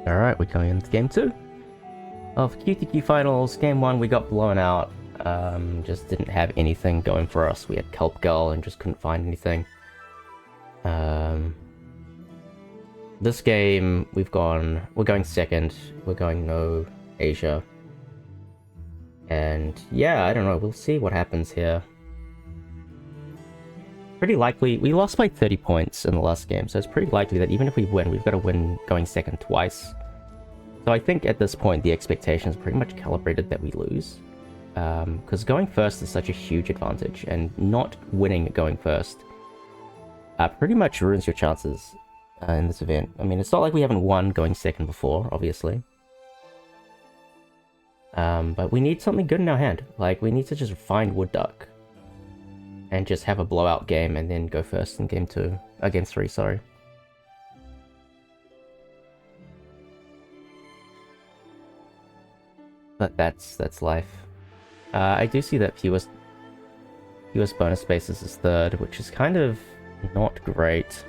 Alright, we're going into game 2 of QTQ Finals. Game 1, we got blown out. Just didn't have anything going for us. We had Kelp Girl and just couldn't find anything. This game, we're going second. We're going no Asia. And yeah, I don't know, we'll see what happens here. Pretty likely, we lost by 30 points in the last game, so it's pretty likely that even if we win, we've got to win going second twice. So I think at this point, the expectation is pretty much calibrated that we lose. Because going first is such a huge advantage, and not winning going first pretty much ruins your chances in this event. I mean, it's not like we haven't won going second before, obviously. But we need something good in our hand. Like, we need to just find Wood Duck. And just have a blowout game, and then go first in game 3, sorry. But that's life. I do see that fewest bonus spaces is third, which is kind of not great.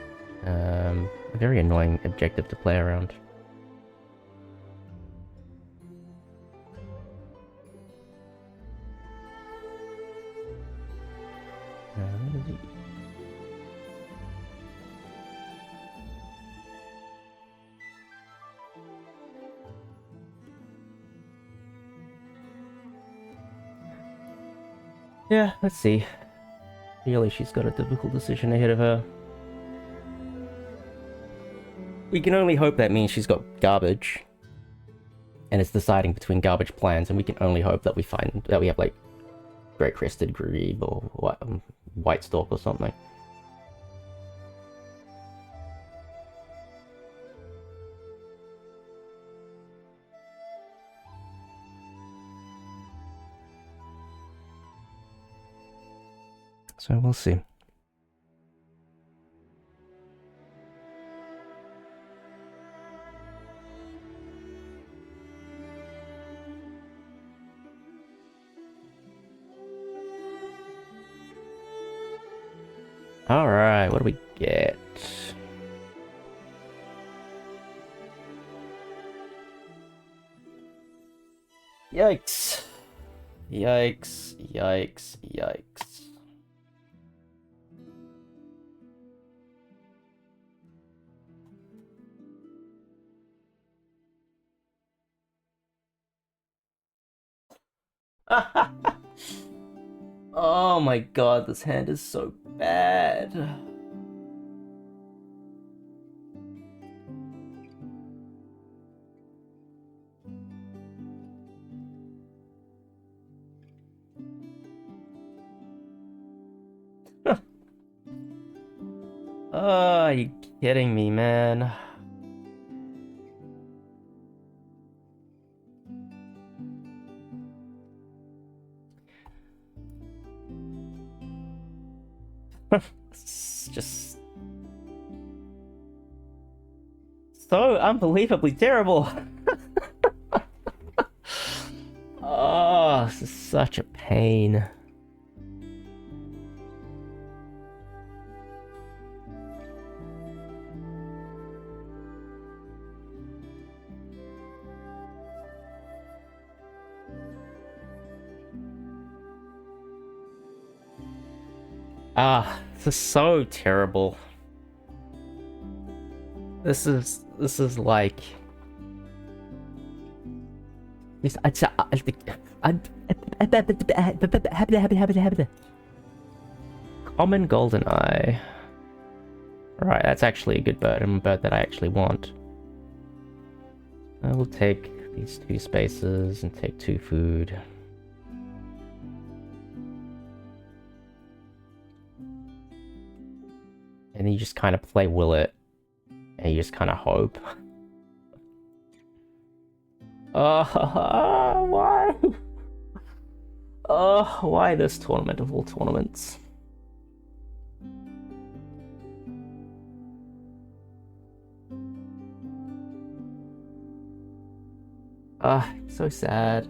A very annoying objective to play around. Yeah, let's see. Really, she's got a difficult decision ahead of her. We can only hope that means she's got garbage. And it's deciding between garbage plans, and we can only hope that we have, like, Great Crested Grebe or White Stalk or something. So we'll see. Alright, what do we get? Yikes. Yikes, yikes, yikes. Oh my god, this hand is so bad. Oh, are you kidding me, man? It's just so unbelievably terrible. Oh, this is such a pain. This is so terrible. This is like this. Common golden eye. Right, that's actually a good bird, and a bird that I actually want. I will take these 2 spaces and take 2 food. And then you just kind of play Will It, and you just kind of hope. Oh, why? Oh, why this tournament of all tournaments? So sad.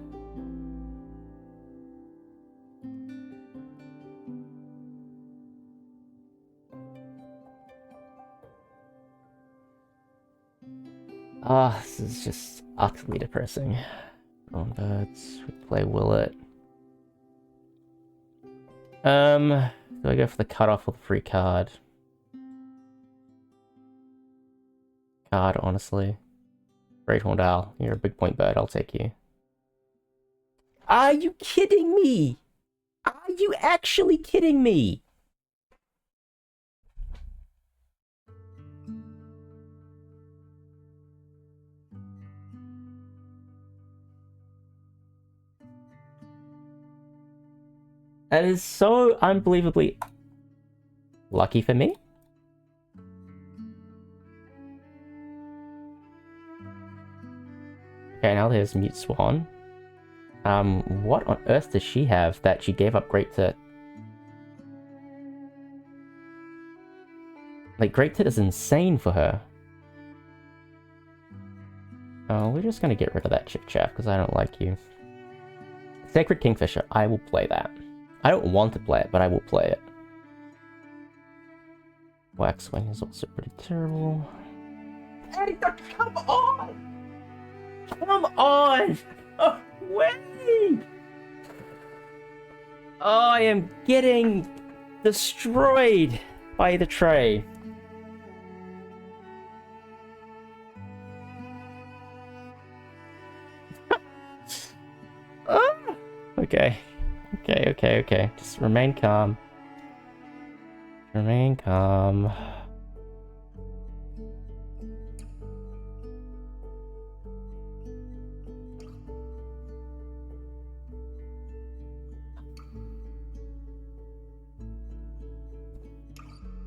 Ah, this is just utterly depressing. On birds, we play Willet. Do I go for the cutoff or the free card? Card, honestly. Great Horned Owl, you're a big point bird, I'll take you. Are you kidding me? Are you actually kidding me? That is so unbelievably lucky for me. Okay, now there's Mute Swan. What on earth does she have that she gave up Great Tit? Like, Great Tit is insane for her. Oh, we're just gonna get rid of that Chiff Chaff, because I don't like you. Sacred Kingfisher, I will play that. I don't want to play it, but I will play it. Waxwing is also pretty terrible. Eddie, come on! Come on! Oh, wait! Oh, I am getting destroyed by the tray. Oh, okay. Okay. Just remain calm. Remain calm.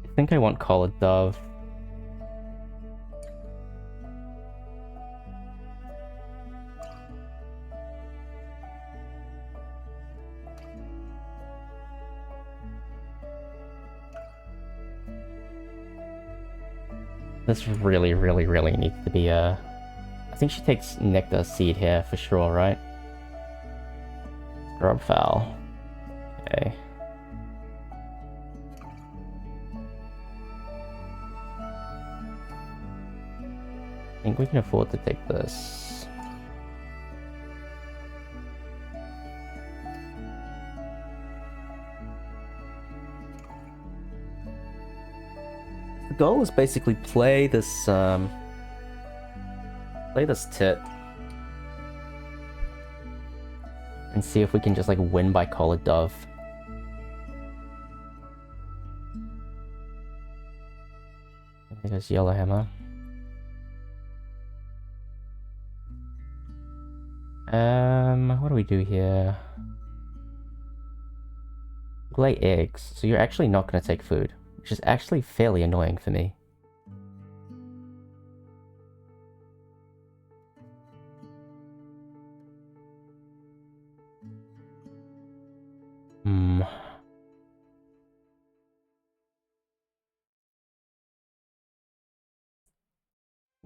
I think I want Collared Dove. This really needs to be a... I think she takes Nectar Seed here for sure, right? Grub Fowl. Okay. I think we can afford to take this. The goal is basically play this tit and see if we can just like win by Collared Dove. There goes Yellowhammer. What do we do here? Lay eggs, so you're actually not going to take food, which is actually fairly annoying for me.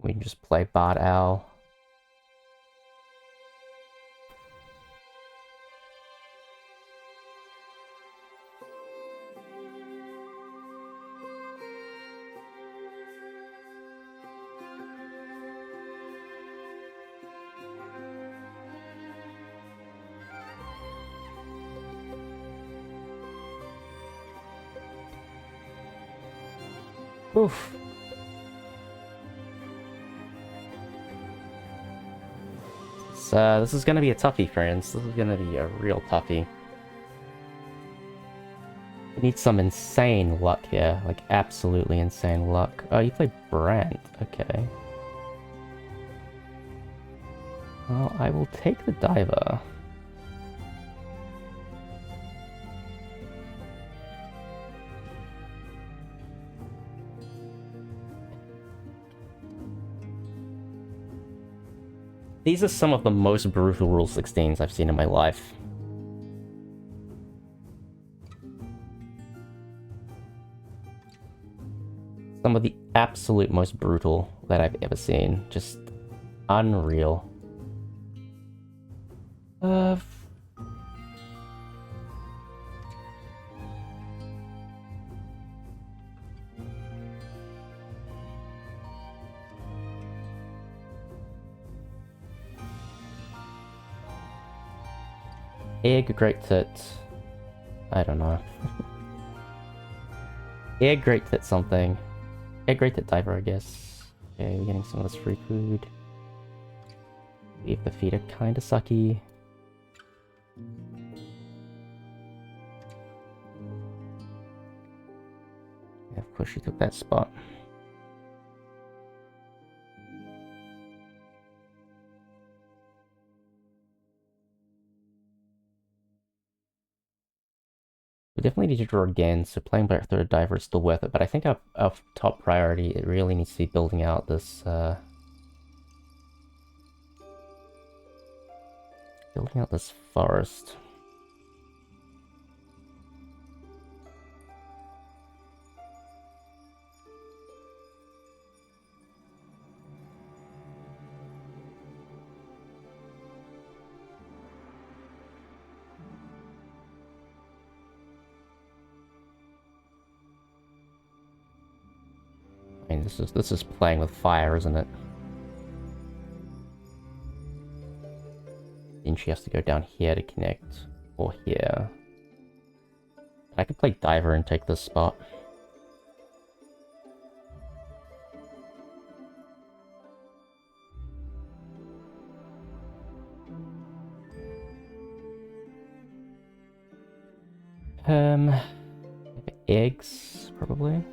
We can just play Bard Owl. Oof. So this is gonna be a toughie, friends. This is gonna be a real toughie. We need some insane luck here, like absolutely insane luck. Oh, you play Brant, okay. Well, I will take the Diver. These are some of the most brutal Rule 16s I've seen in my life. Some of the absolute most brutal that I've ever seen. Just unreal. Egg, great tit. I don't know. Egg, great tit something. Egg, great tit diver, I guess. Okay, we're getting some of this free food. Leave the feet are kinda sucky. Yeah, of course she took that spot. We definitely need to draw again, so playing Black Throated Diver is still worth it, but I think our top priority, it really needs to be building out this, building out this forest. I mean, this is playing with fire, isn't it? Then she has to go down here to connect, or here. I could play Diver and take this spot. Eggs, probably.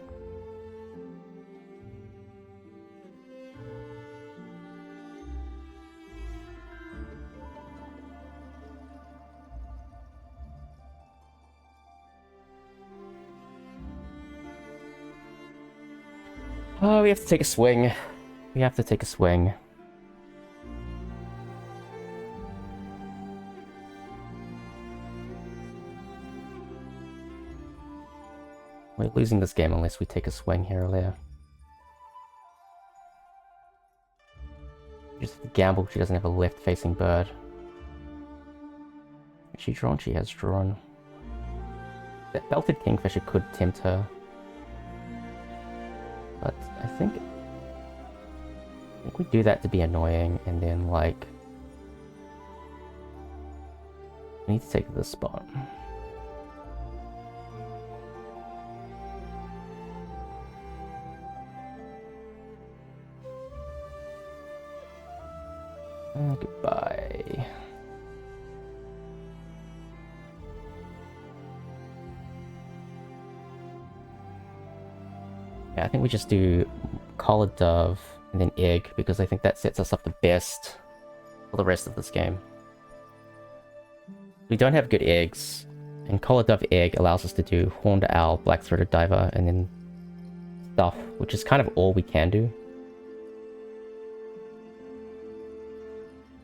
Oh, we have to take a swing. We have to take a swing. We're losing this game unless we take a swing here or there. Just the gamble, she doesn't have a left-facing bird. Is she drawn? She has drawn. That belted kingfisher could tempt her. But I think we do that to be annoying, and then, like, we need to take this spot. Goodbye. Yeah, I think we just do collared dove and then egg, because I think that sets us up the best for the rest of this game. We don't have good eggs, and collared dove egg allows us to do horned owl, black-throated diver, and then stuff, which is kind of all we can do.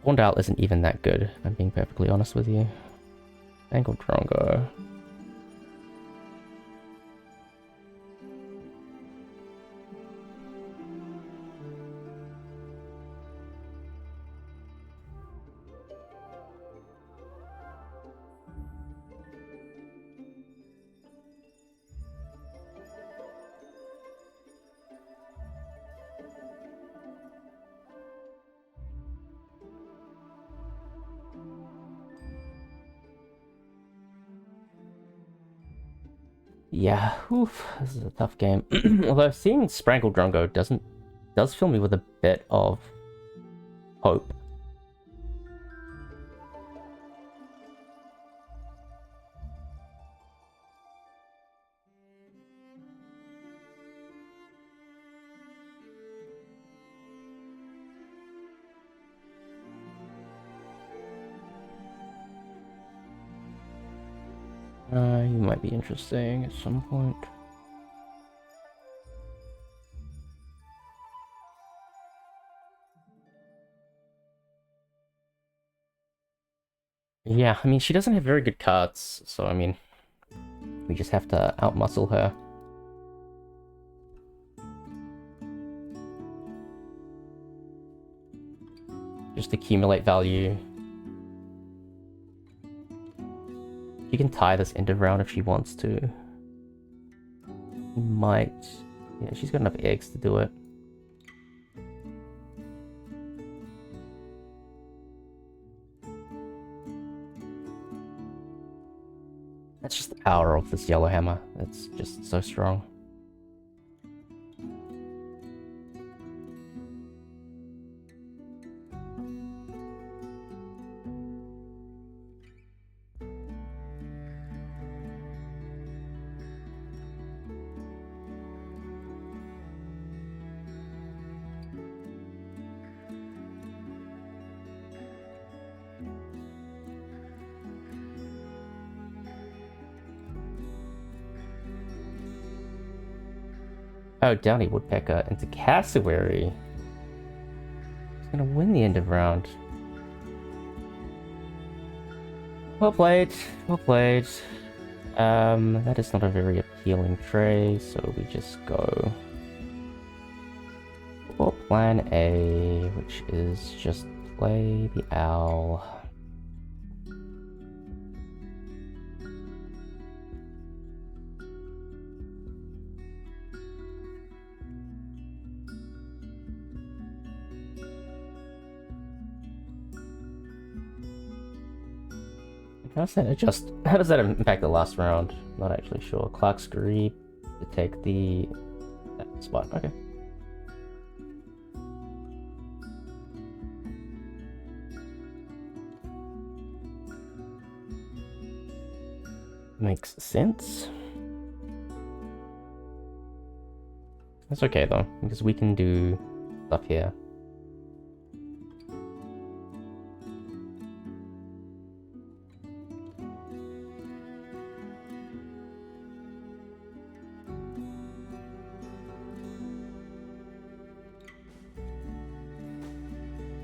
Horned owl isn't even that good, if I'm being perfectly honest with you. Ankle drongo. Yeah, oof, this is a tough game. Although seeing Sprankle Drongo does fill me with a bit of hope. You might be interesting at some point. Yeah, I mean, she doesn't have very good cards, so I mean, we just have to outmuscle her. Just accumulate value. She can tie this end of round if she wants to. Might. Yeah, she's got enough eggs to do it. That's just the power of this yellow hammer. It's just so strong. Oh, Downy Woodpecker into Cassowary. He's gonna win the end of round. Well played, well played. That is not a very appealing tray, so we just go for plan A, which is just play the owl. How does that impact the last round? Not actually sure. Clark's Greed to take that spot. Okay. Makes sense. That's okay though, because we can do stuff here.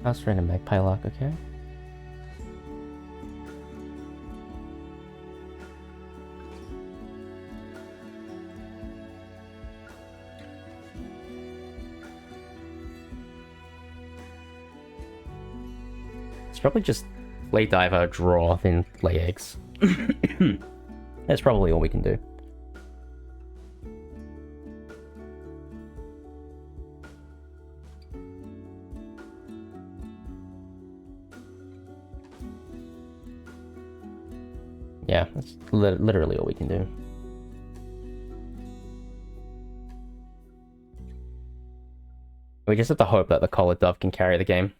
House random magpie lock, okay. It's probably just lay diver, draw, then lay eggs. That's probably all we can do. Yeah, that's literally all we can do. We just have to hope that the Collar Dove can carry the game.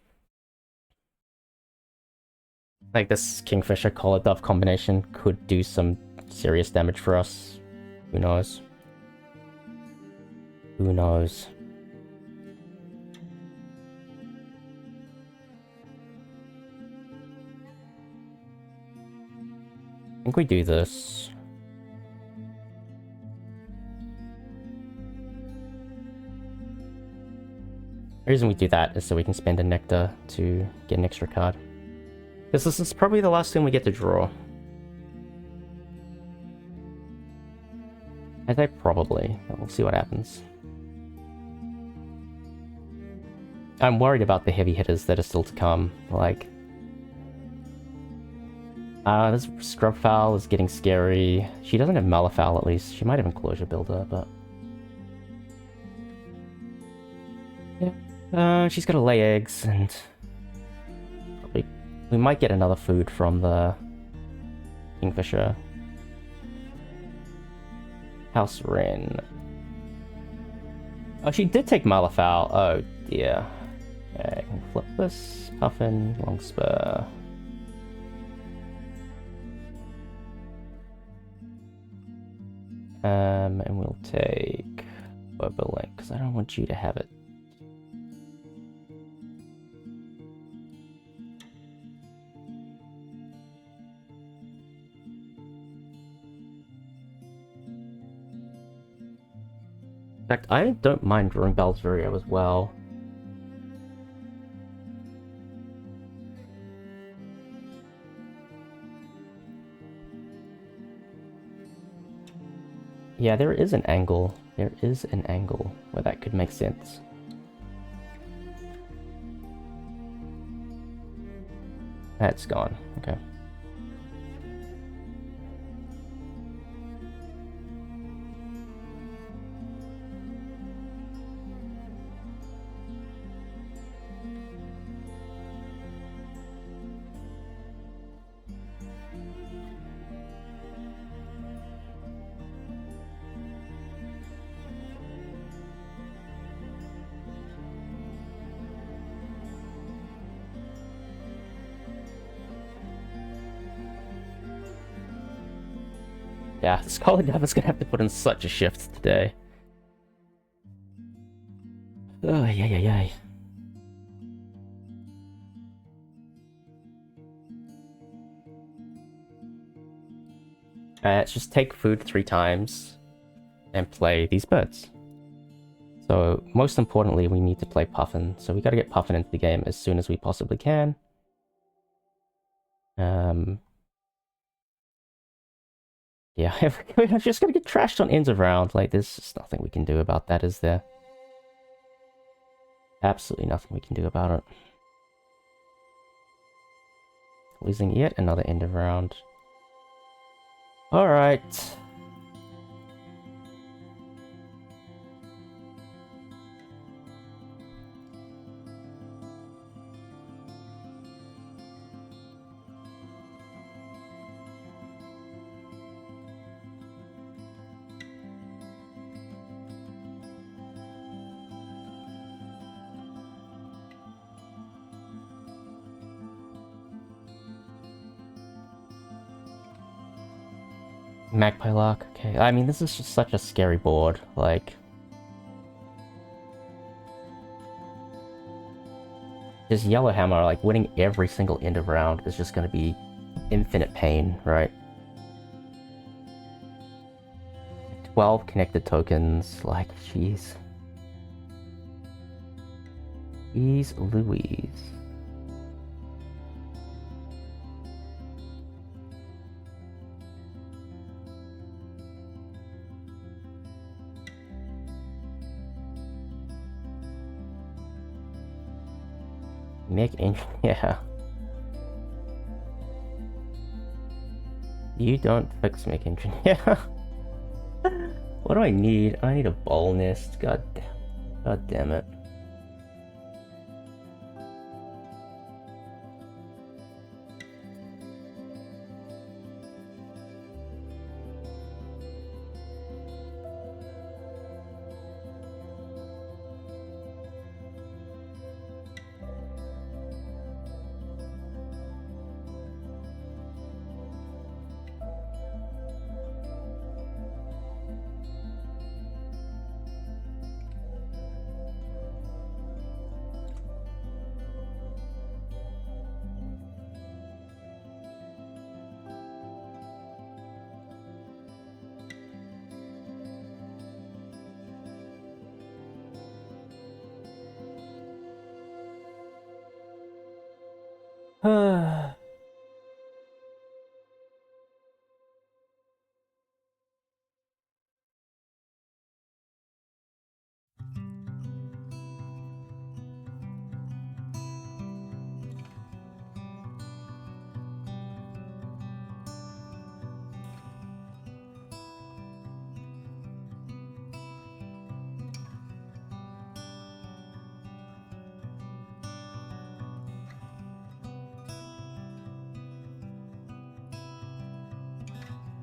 Like, this Kingfisher Collar Dove combination could do some serious damage for us. Who knows? Who knows? I think we do this. The reason we do that is so we can spend a Nectar to get an extra card. Because this is probably the last thing we get to draw. I say probably. We'll see what happens. I'm worried about the heavy hitters that are still to come. Like, this Scrubfowl is getting scary. She doesn't have Malafowl at least. She might have Enclosure Builder, but... yeah. She's gotta lay eggs, and... probably... we might get another food from the... Kingfisher. House Wren. Oh, she did take Malafowl. Oh, dear. Okay, I can flip this. Puffin, Longspur. And we'll take Bobolink, because I don't want you to have it. In fact, I don't mind drawing Balzverio as well. Yeah, there is an angle. There is an angle where that could make sense. That's gone. Okay. Yeah, Scarlet Devil's gonna have to put in such a shift today. Oh, yeah. Let's just take food 3 times and play these birds. So, most importantly, we need to play Puffin. So we gotta get Puffin into the game as soon as we possibly can. Yeah, we're just gonna get trashed on ends of round. Like, there's just nothing we can do about that, is there? Absolutely nothing we can do about it. Losing yet another end of round. Alright. Magpie Lock, okay. I mean, this is just such a scary board, like... This Yellow Hammer, like, winning every single end of round is just gonna be infinite pain, right? 12 connected tokens, like, jeez. Jeez Louise. Yeah. You don't fix Mech Engineer. What do I need? I need a Ball Nest. God damn it.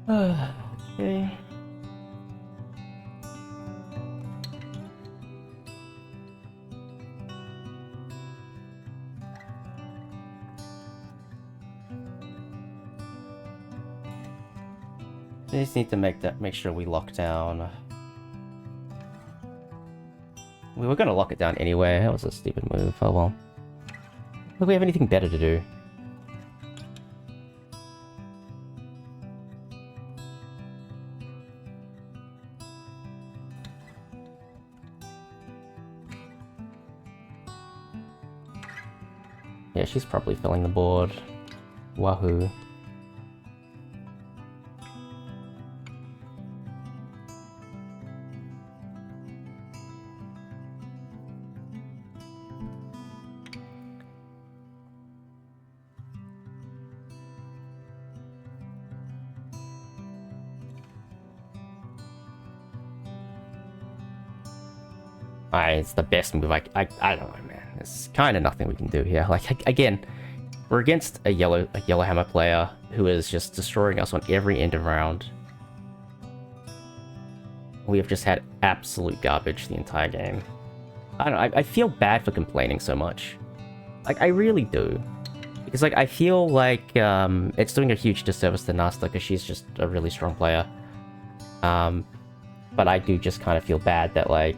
Okay. We just need to make sure we lock down. We were gonna lock it down anyway. That was a stupid move. Oh well. Look, we have anything better to do. Yeah, she's probably filling the board. Wahoo. It's the best move. I don't know, man. There's kind of nothing we can do here. Like, again, we're against a yellow hammer player who is just destroying us on every end of round. We have just had absolute garbage the entire game. I don't know. I feel bad for complaining so much. Like, I really do. Because, like, I feel like it's doing a huge disservice to Nasta because she's just a really strong player. But I do just kind of feel bad that, like,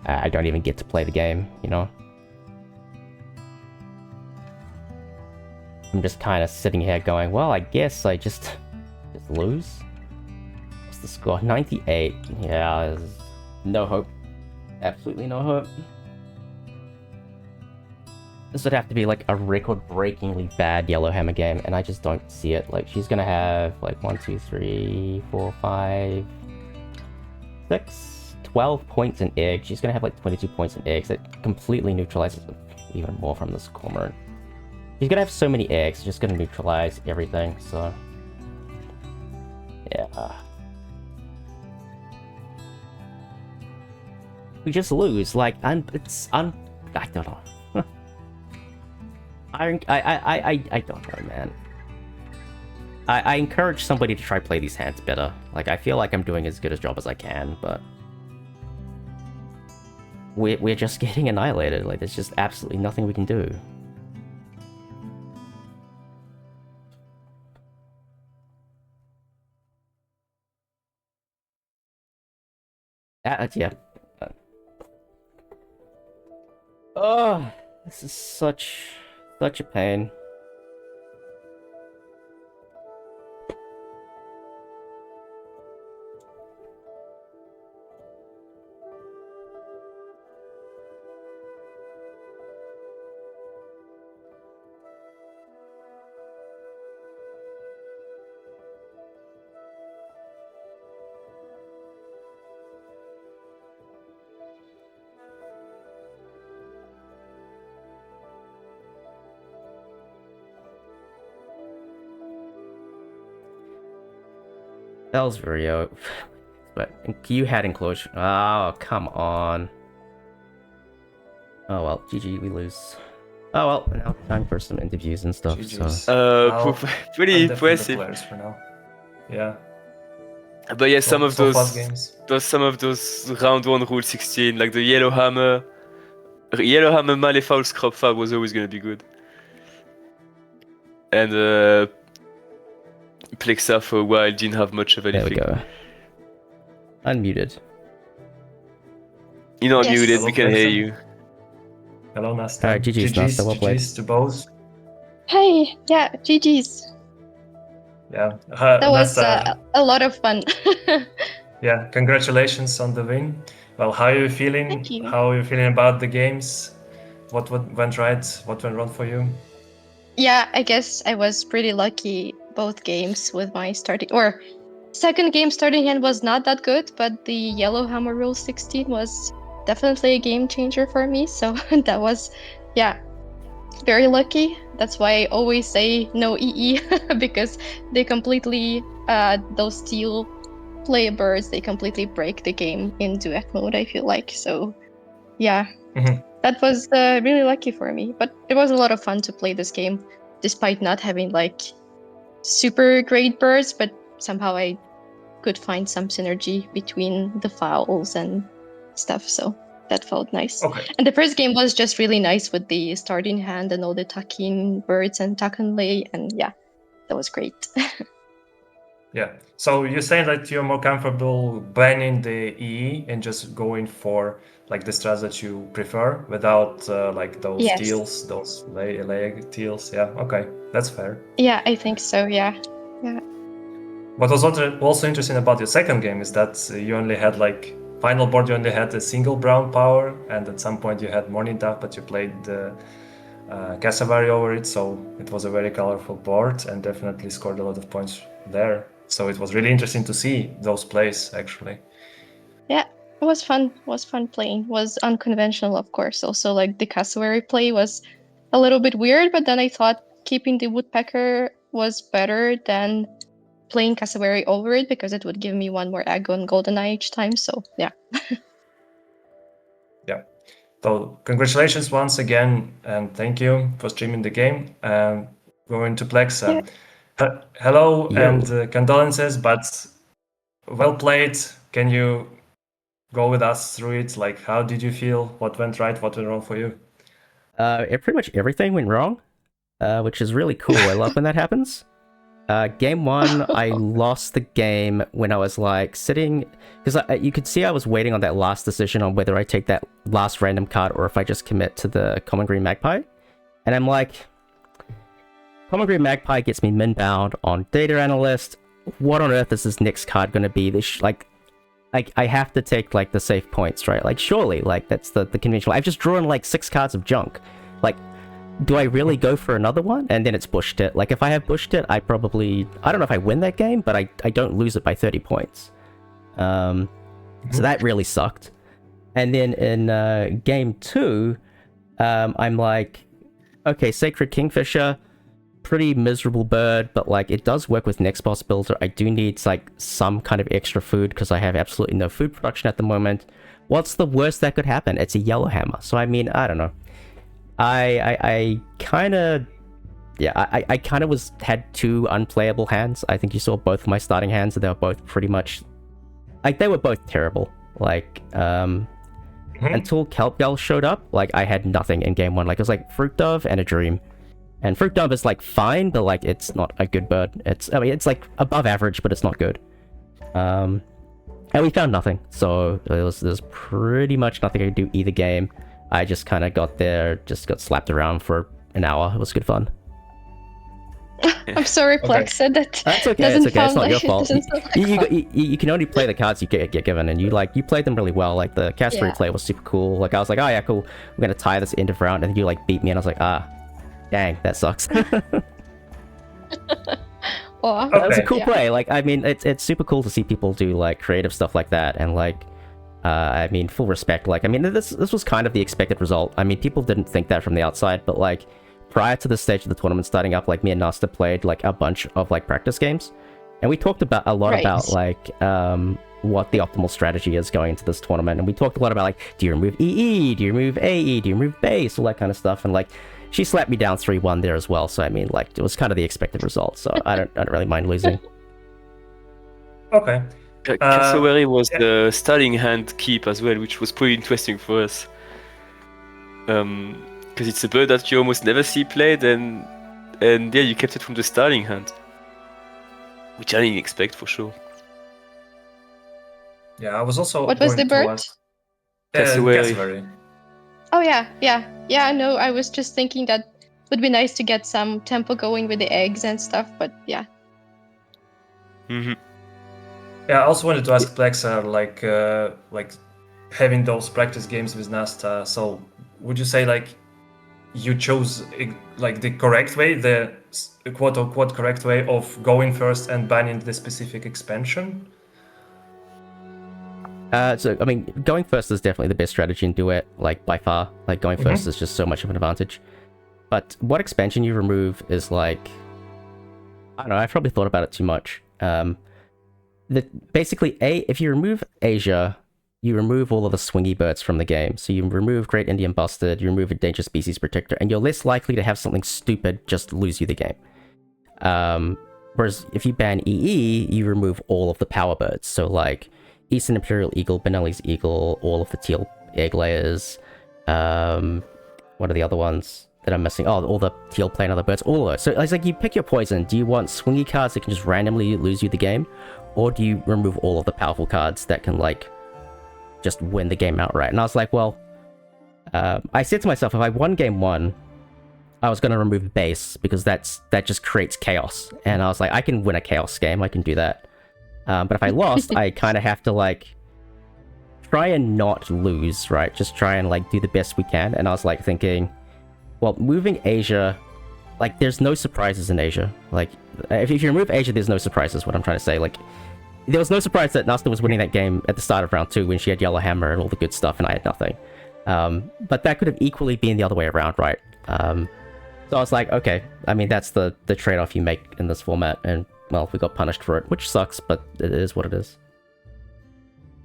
I don't even get to play the game, you know? I'm just kind of sitting here going, well, I guess I just lose? What's the score? 98. Yeah, there's no hope. Absolutely no hope. This would have to be like a record-breakingly bad Yellowhammer game, and I just don't see it. Like, she's gonna have like 1, 2, 3, 4, 5, 6, 12 points in egg. She's gonna have like 22 points in eggs. That completely neutralizes even more from this cormorant. She's gonna have so many eggs, it's just gonna neutralize everything, so... yeah. We just lose, like, I don't know. I don't know, man. I encourage somebody to try play these hands better. Like, I feel like I'm doing as good a job as I can, but... we're just getting annihilated, like, there's just absolutely nothing we can do. Yeah. Oh, this is such a pain. That was very but you had enclosure. Oh, come on. Oh well, GG, we lose. Oh well, now time for some interviews and stuff. GG's. So pretty I'm impressive. Players for now. Yeah. But yeah, some of those games. round 1 rule 16, like the Yellowhammer Male Foul Scrub Fab was always gonna be good. And Plexa for a while didn't have much of anything. There we go. Unmuted. You're not Yes. muted, Hello, we can hear you. Hello, Nasta. Alright, GG's, Nasta, well played. GG's to both. Hey, yeah, GG's. Yeah. That was Nasta, a lot of fun. yeah, congratulations on the win. Well, how are you feeling? Thank you. How are you feeling about the games? What went right? What went wrong for you? Yeah, I guess I was pretty lucky both games with my second game starting hand was not that good, but the Yellowhammer Rule 16 was definitely a game changer for me. So that was, yeah, very lucky. That's why I always say no EE because they completely, those steel play birds, they completely break the game in duet mode, I feel like. So yeah, that was really lucky for me. But it was a lot of fun to play this game, despite not having like super great birds, but somehow I could find some synergy between the fowls and stuff. So that felt nice. Okay. And the first game was just really nice with the starting hand and all the tucking birds and tuck and lay. And yeah, that was great. Yeah. So you're saying that you're more comfortable banning the EE and just going for like the strats that you prefer without like those Yes. teals, those leg teals. Yeah. Okay. That's fair. Yeah, I think so. Yeah. What was also interesting about your second game is that you only had like final board, you only had a single brown power, and at some point you had Morning Duck, but you played the Cassowary over it, so it was a very colorful board and definitely scored a lot of points there. So it was really interesting to see those plays actually. Yeah, it was fun. It was fun playing. It was unconventional, of course. Also, like the cassowary play was a little bit weird, but then I thought keeping the woodpecker was better than playing cassowary over it because it would give me one more egg on GoldenEye each time. So yeah. Yeah. So congratulations once again, and thank you for streaming the game. Going to Plex. Hello and condolences, but well played. Can you go with us through it? Like, how did you feel? What went right? What went wrong for you? Pretty much everything went wrong, which is really cool. I love when that happens. Game 1, I lost the game when I was like sitting, because you could see I was waiting on that last decision on whether I take that last random card or if I just commit to the Common Green Magpie. And I'm like, Common Green Magpie gets me min-bound on Data Analyst. What on earth is this next card going to be? This like I have to take like the safe points, right? Like surely, like that's the conventional. I've just drawn like 6 cards of junk. Like, do I really go for another one? And then it's bushed it. Like if I have bushed it, I don't know if I win that game, but I don't lose it by 30 points. So that really sucked. And then in game 2, I'm like, okay, Sacred Kingfisher, pretty miserable bird, but like it does work with Next Boss Builder. I do need like some kind of extra food because I have absolutely no food production at the moment. What's the worst that could happen? It's a yellow hammer. So I mean, I don't know. I kind of had 2 unplayable hands. I think you saw both of my starting hands, and they were both pretty much like they were both terrible. Like until Kelp Gull showed up, like I had nothing in game 1. Like it was like Fruit Dove and a Dream. And Fruit Dove is like fine, but like it's not a good bird. It's it's like above average, but it's not good. And we found nothing, so there's pretty much nothing I could do either game. I just kind of got there, just got slapped around for an hour. It was good fun. I'm sorry, Plex said that. That's okay. It's okay. It's not your fault. You can only play the cards you get given, and you played them really well. Like the cast replay was super cool. Like I was like, oh yeah, cool. We're gonna tie this end of round, and then you like beat me, and I was like, dang, that sucks. That was a cool play. Like, I mean, it's super cool to see people do like creative stuff like that, and like, I mean, full respect. Like, I mean, this was kind of the expected result. I mean, people didn't think that from the outside, but like, prior to the stage of the tournament starting up, like me and Nasta played like a bunch of like practice games, and we talked about a lot about like what the optimal strategy is going into this tournament, and we talked a lot about like, do you remove EE, do you remove AE, do you remove base, all that kind of stuff, and like. She slapped me down 3-1 there as well, so I mean, like, it was kind of the expected result, so I don't really mind losing. Okay. Cassowary was the starting hand keep as well, which was pretty interesting for us. Because it's a bird that you almost never see played, and yeah, you kept it from the starting hand. Which I didn't expect for sure. Yeah, I was also... What was the bird? Cassowary. Oh yeah, no, I was just thinking that it would be nice to get some tempo going with the eggs and stuff, but yeah. Mm-hmm. Yeah, I also wanted to ask Plexa, like having those practice games with Nasta, so would you say like you chose like the correct way, the quote-unquote correct way of going first and banning the specific expansion? So, I mean, going first is definitely the best strategy in Duet, like, by far. Like, going first is just so much of an advantage. But what expansion you remove is, like... I don't know, I've probably thought about it too much. Basically, if you remove Asia, you remove all of the swingy birds from the game. So you remove Great Indian Bustard, you remove Endangered Species Protector, and you're less likely to have something stupid just lose you the game. Whereas, if you ban EE, you remove all of the power birds. So, like... Eastern Imperial Eagle, Benelli's Eagle, all of the teal egg layers. What are the other ones that I'm missing? Oh, all the teal plain other birds, all of those. So it's like you pick your poison. Do you want swingy cards that can just randomly lose you the game? Or do you remove all of the powerful cards that can like just win the game outright? And I was like, well, I said to myself, if I won game 1, I was going to remove base because that just creates chaos. And I was like, I can win a chaos game, I can do that. But if I lost, I kind of have to, like, try and not lose, right? Just try and, like, do the best we can. And I was, like, thinking, well, moving Asia, like, there's no surprises in Asia. Like, if you remove Asia, there's no surprises, what I'm trying to say. Like, there was no surprise that Nasta was winning that game at the start of round 2 when she had Yellow Hammer and all the good stuff, and I had nothing. But that could have equally been the other way around, right? So I was like, okay, I mean, that's the trade-off you make in this format, and... Well, we got punished for it, which sucks, but it is what it is.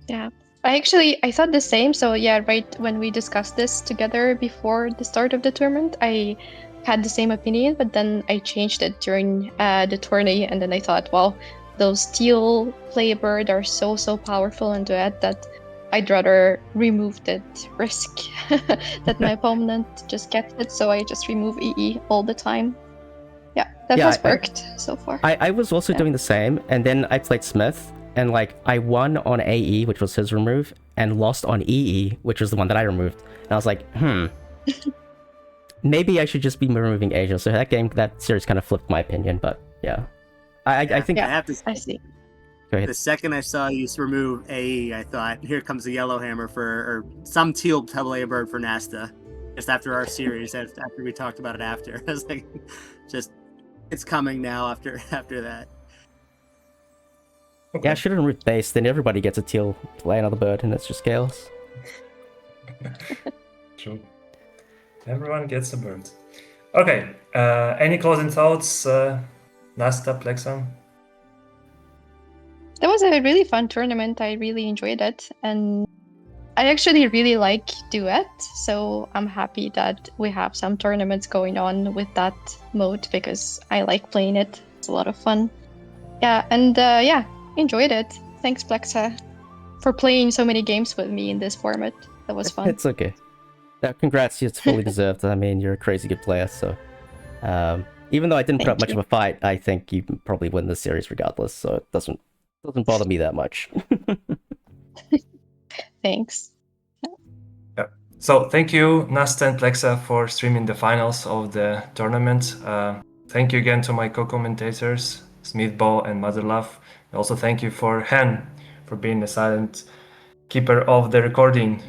Yeah, I thought the same. So yeah, right when we discussed this together before the start of the tournament, I had the same opinion, but then I changed it during the tourney, and then I thought, well, those teal play bird are so powerful in Duet that I'd rather remove that risk that my opponent just gets it, so I just remove EE all the time. Yeah. That Yeah, has worked so far. I was also Yeah. doing the same, and then I played Smith, and like I won on AE, which was his remove, and lost on EE, which was the one that I removed. And I was like, maybe I should just be removing Asia. So that series kind of flipped my opinion, but yeah. I think... I have to say, I see. Go ahead. the second I saw you remove AE, I thought, here comes the yellow hammer or some teal Tableau bird for Nasta. Just after our series, after we talked about it after. I was like, it's coming now after that. Yeah, I should have removed base, then everybody gets a teal, play another bird, and it's just chaos. True. Everyone gets a bird. Okay. Any closing thoughts, Nasta, Plexan? That was a really fun tournament. I really enjoyed it. And I actually really like Duet. So I'm happy that we have some tournaments going on with that mode because I like playing it. It's a lot of fun. Yeah, and enjoyed it. Thanks, Plexa, for playing so many games with me in this format. That was fun. It's okay. Congrats, it's fully deserved. I mean, you're a crazy good player, so... even though I didn't put up Thank much of a fight, I think you can probably win this series regardless, so it doesn't bother me that much. Thanks. Yeah. So thank you, Nasta and Plexa, for streaming the finals of the tournament. Thank you again to my co-commentators, Smithball and Motherlove. Also thank you for Han for being the silent keeper of the recording.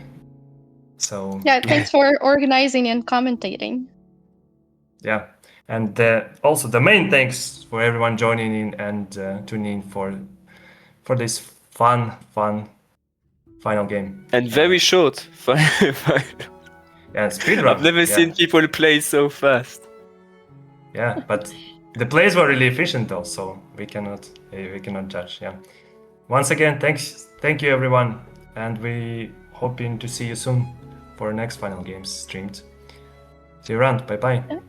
So Yeah, thanks for organizing and commentating. yeah, and also the main thanks for everyone joining in and tuning in for this fun final game. And very short. Yeah, speedrun. I've never seen people play so fast. Yeah, but the plays were really efficient though, so we cannot judge. Yeah. Once again, thank you everyone, and we hoping to see you soon for our next final games streamed. See you around. Bye bye. Yeah.